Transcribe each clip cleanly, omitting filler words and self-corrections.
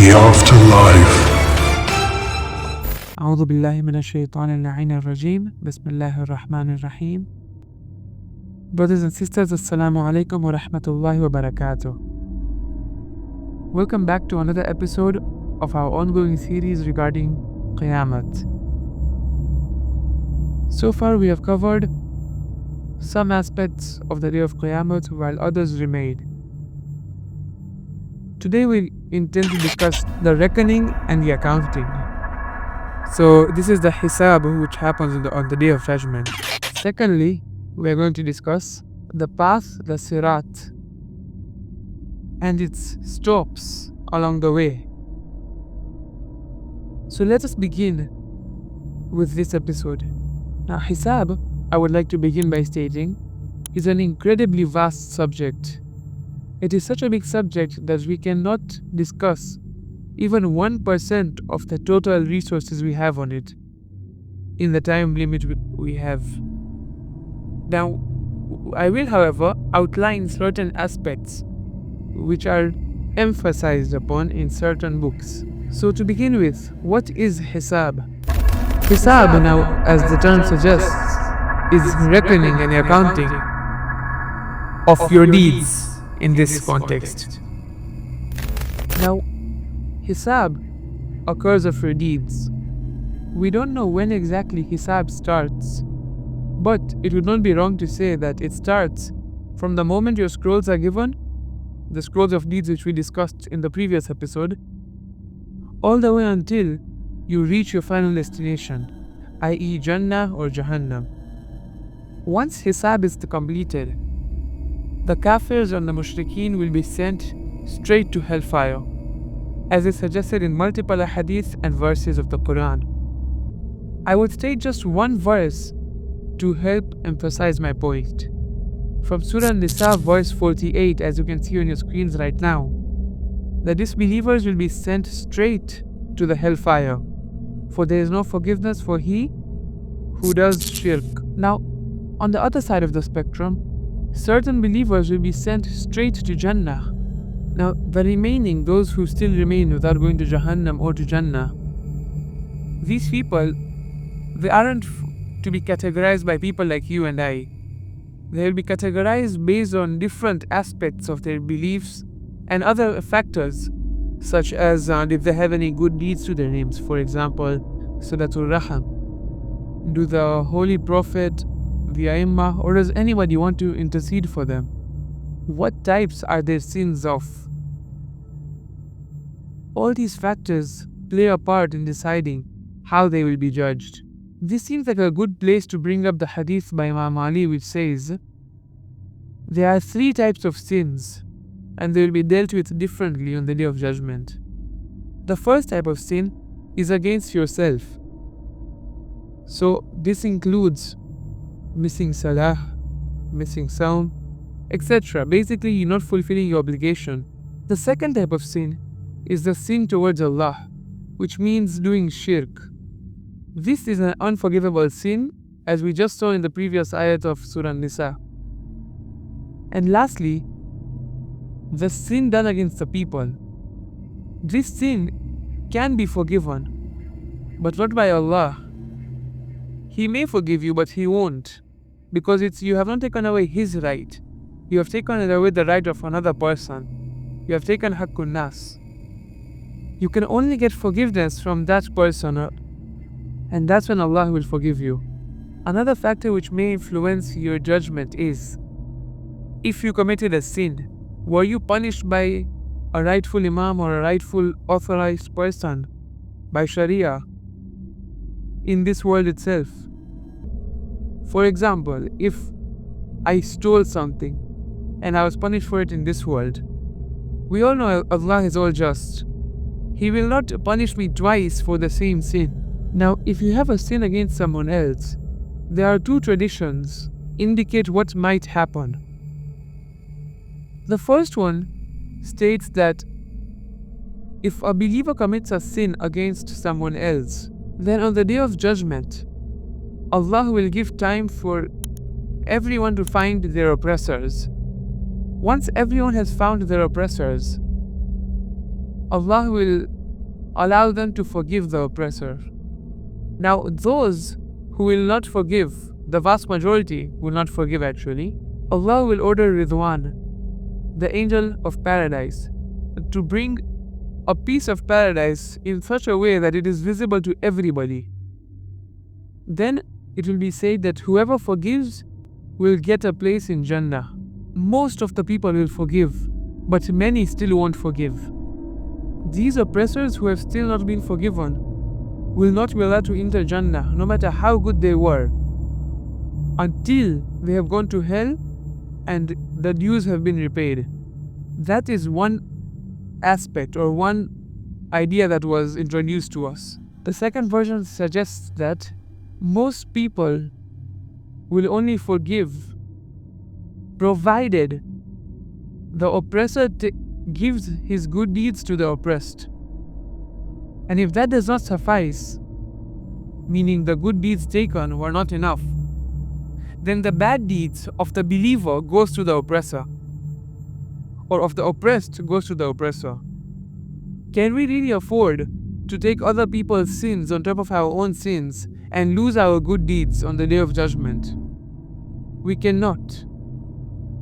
the afterlife. أعوذ بالله من الشيطان اللعين الرجيم. بسم الله الرحمن الرحيم. Brothers and sisters, Assalamu alaikum wa rahmatullahi wa barakatuh. Welcome back to another episode of our ongoing series regarding Qiyamah. So far we have covered some aspects of the day of Qiyamah while others remain. Today we intend to discuss the reckoning and the accounting. So this is the Hisab which happens on the day of judgment. Secondly, we are going to discuss the path, the Sirat, and its stops along the way. So let us begin with this episode. Now Hisab, I would like to begin by stating, is an incredibly vast subject. It is such a big subject that we cannot discuss even 1% of the total resources we have on it in the time limit we have. Now, I will, however, outline certain aspects which are emphasized upon in certain books. So to begin with, what is Hisab? Hisab, now, as the term suggests, is reckoning and accounting of your deeds in this context. Now, Hisab occurs of your deeds. We don't know when exactly Hisab starts, but it would not be wrong to say that it starts from the moment your scrolls are given, the scrolls of deeds which we discussed in the previous episode, all the way until you reach your final destination, i.e. Jannah or Jahannam. Once Hisab is completed, the Kafirs and the Mushrikeen will be sent straight to Hellfire, as is suggested in multiple Hadith and verses of the Quran. I would state just one verse to help emphasize my point. From Surah Nisa verse 48, as you can see on your screens right now, the disbelievers will be sent straight to the Hellfire, for there is no forgiveness for he who does shirk. Now, on the other side of the spectrum, certain believers will be sent straight to Jannah. Now, the remaining, those who still remain without going to Jahannam or to Jannah, these people, they aren't to be categorized by people like you and I. They will be categorized based on different aspects of their beliefs and other factors, such as if they have any good deeds to their names. For example, Silatul Raham. Do the Holy Prophet, the Aimma, or does anybody want to intercede for them? What types are their sins of? All these factors play a part in deciding how they will be judged. This seems like a good place to bring up the Hadith by Imam Ali, which says, there are 3 types of sins, and they will be dealt with differently on the day of judgment. The first type of sin is against yourself. So this includes missing salah, missing saum, etc. Basically, you're not fulfilling your obligation. The second type of sin is the sin towards Allah, which means doing shirk. This is an unforgivable sin, as we just saw in the previous ayat of Surah Nisa. And lastly, the sin done against the people. This sin can be forgiven, but not by Allah. He may forgive you, but He won't, because you have not taken away His right. You have taken away the right of another person. You have taken Haqqun Nas. You can only get forgiveness from that person, and that's when Allah will forgive you. Another factor which may influence your judgment is, if you committed a sin, were you punished by a rightful Imam or a rightful authorized person by Sharia in this world itself? For example, if I stole something and I was punished for it in this world, we all know Allah is all just. He will not punish me twice for the same sin. Now, if you have a sin against someone else, there are 2 traditions indicate what might happen. The first one states that if a believer commits a sin against someone else, then on the day of judgment, Allah will give time for everyone to find their oppressors. Once everyone has found their oppressors, Allah will allow them to forgive the oppressor. Now, those who will not forgive, the vast majority will not forgive actually, Allah will order Ridwan, the angel of paradise, to bring a piece of paradise in such a way that it is visible to everybody. Then it will be said that whoever forgives will get a place in Jannah. Most of the people will forgive, but many still won't forgive. These oppressors who have still not been forgiven will not be allowed to enter Jannah, no matter how good they were, until they have gone to hell and the dues have been repaid. That is one aspect or one idea that was introduced to us. The second version suggests that most people will only forgive provided the oppressor gives his good deeds to the oppressed. And if that does not suffice, meaning the good deeds taken were not enough, then the bad deeds of the believer goes to the oppressor, or of the oppressed goes to the oppressor. Can we really afford to take other people's sins on top of our own sins and lose our good deeds on the Day of Judgment? We cannot.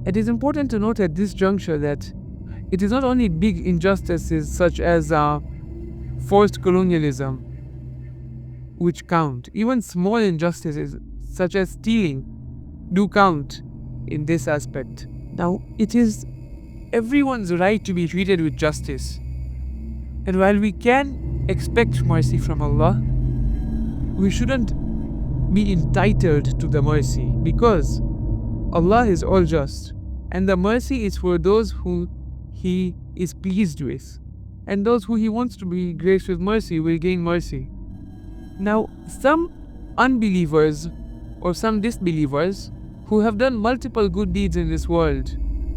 It is important to note at this juncture that it is not only big injustices such as forced colonialism which count. Even small injustices such as stealing do count in this aspect. Now, it is everyone's right to be treated with justice. And while we can expect mercy from Allah, we shouldn't be entitled to the mercy, because Allah is all just, and the mercy is for those who He is pleased with, and those who He wants to be graced with mercy will gain mercy. Now, some unbelievers or some disbelievers who have done multiple good deeds in this world,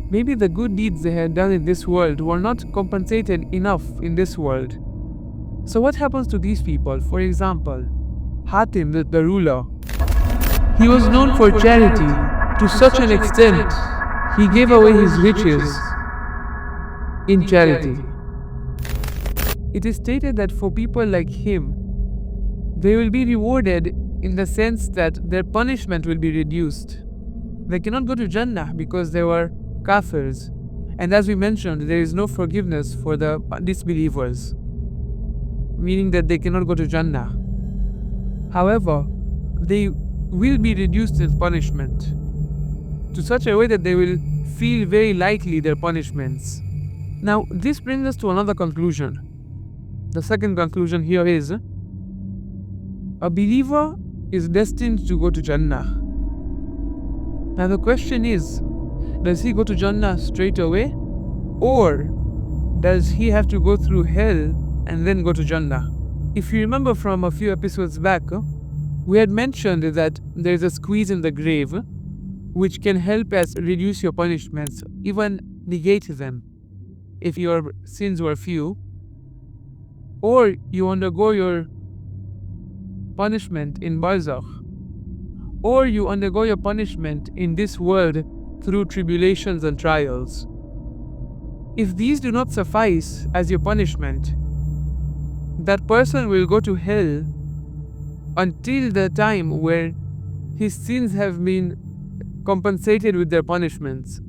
maybe the good deeds they had done in this world were not compensated enough in this world. So what happens to these people? For example, Hatim, the ruler, he was known for charity to such an extent he gave away his riches in charity. It is stated that for people like him, they will be rewarded in the sense that their punishment will be reduced. They cannot go to Jannah because they were kafirs. And as we mentioned, there is no forgiveness for the disbelievers, meaning that they cannot go to Jannah. However, they will be reduced in punishment to such a way that they will feel very lightly their punishments. Now, this brings us to another conclusion. The second conclusion here is, a believer is destined to go to Jannah. Now the question is, does he go to Jannah straight away, or does he have to go through hell and then go to Jannah? If you remember from a few episodes back, we had mentioned that there is a squeeze in the grave which can help us reduce your punishments, even negate them if your sins were few, or you undergo your punishment in barzakh, or you undergo your punishment in this world through tribulations and trials. If these do not suffice as your punishment, that person will go to hell until the time where his sins have been compensated with their punishments,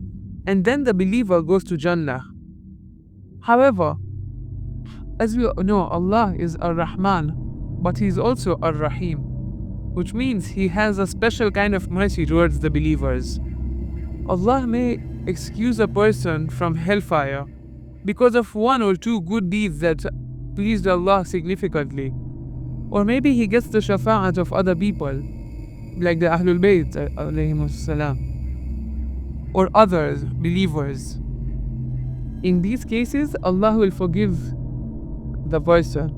and then the believer goes to Jannah. However, as we know, Allah is Ar-Rahman, but He is also Ar-Rahim, which means He has a special kind of mercy towards the believers. Allah may excuse a person from hellfire because of one or two good deeds that pleased Allah significantly. Or maybe He gets the shafa'at of other people, like the Ahlul Bayt alayhimus salam, or others, believers. In these cases, Allah will forgive the person.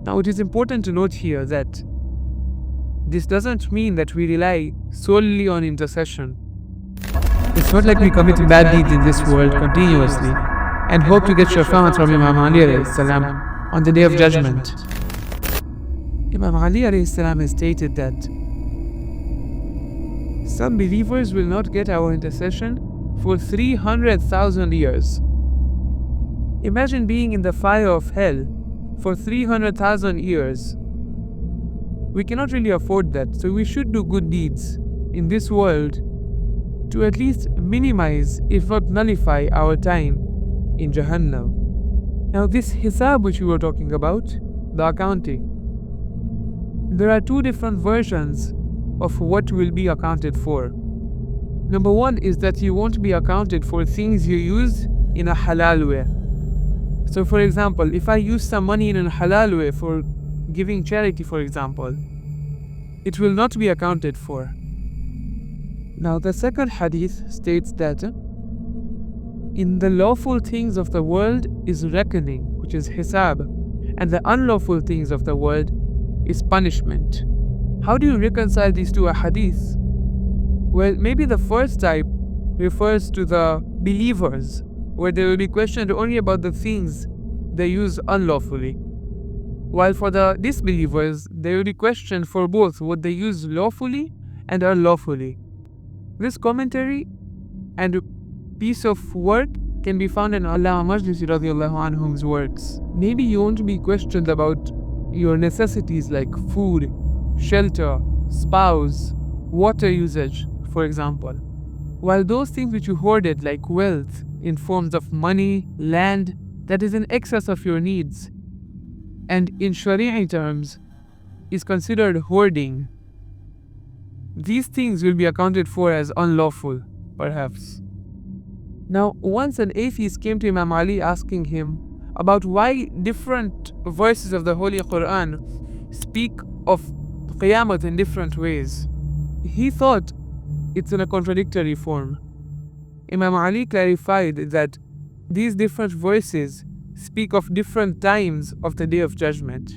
Now, it is important to note here that this doesn't mean that we rely solely on intercession. It's not like we commit bad deeds in this world continuously and hope to get shafa'at from Imam Ali alayhi salam on the Day of Judgment. Imam Ali alayhi salam has stated that some believers will not get our intercession for 300,000 years. Imagine being in the fire of hell for 300,000 years. We cannot really afford that, so we should do good deeds in this world to at least minimize, if not nullify, our time in Jahannam. Now this Hisab which we were talking about, the accounting, there are two different versions of what will be accounted for. Number one is that you won't be accounted for things you use in a halal way. So for example, if I use some money in a halal way for giving charity, for example, it will not be accounted for. Now the second hadith states that in the lawful things of the world is reckoning, which is hisab, and the unlawful things of the world is punishment. How do you reconcile these two hadiths? Well, maybe the first type refers to the believers, where they will be questioned only about the things they use unlawfully, while for the disbelievers, they will be questioned for both what they use lawfully and unlawfully. This commentary and piece of work can be found in Allama Majlisi radiallahu anhum's works. Maybe you won't be questioned about your necessities like food, shelter, spouse, water usage, for example, while those things which you hoarded like wealth in forms of money, land, that is in excess of your needs, and in Sharia terms is considered hoarding, these things will be accounted for as unlawful, perhaps. Now, once an atheist came to Imam Ali asking him about why different verses of the Holy Quran speak of Qiyamah in different ways. He thought it's in a contradictory form. Imam Ali clarified that these different verses speak of different times of the Day of Judgment.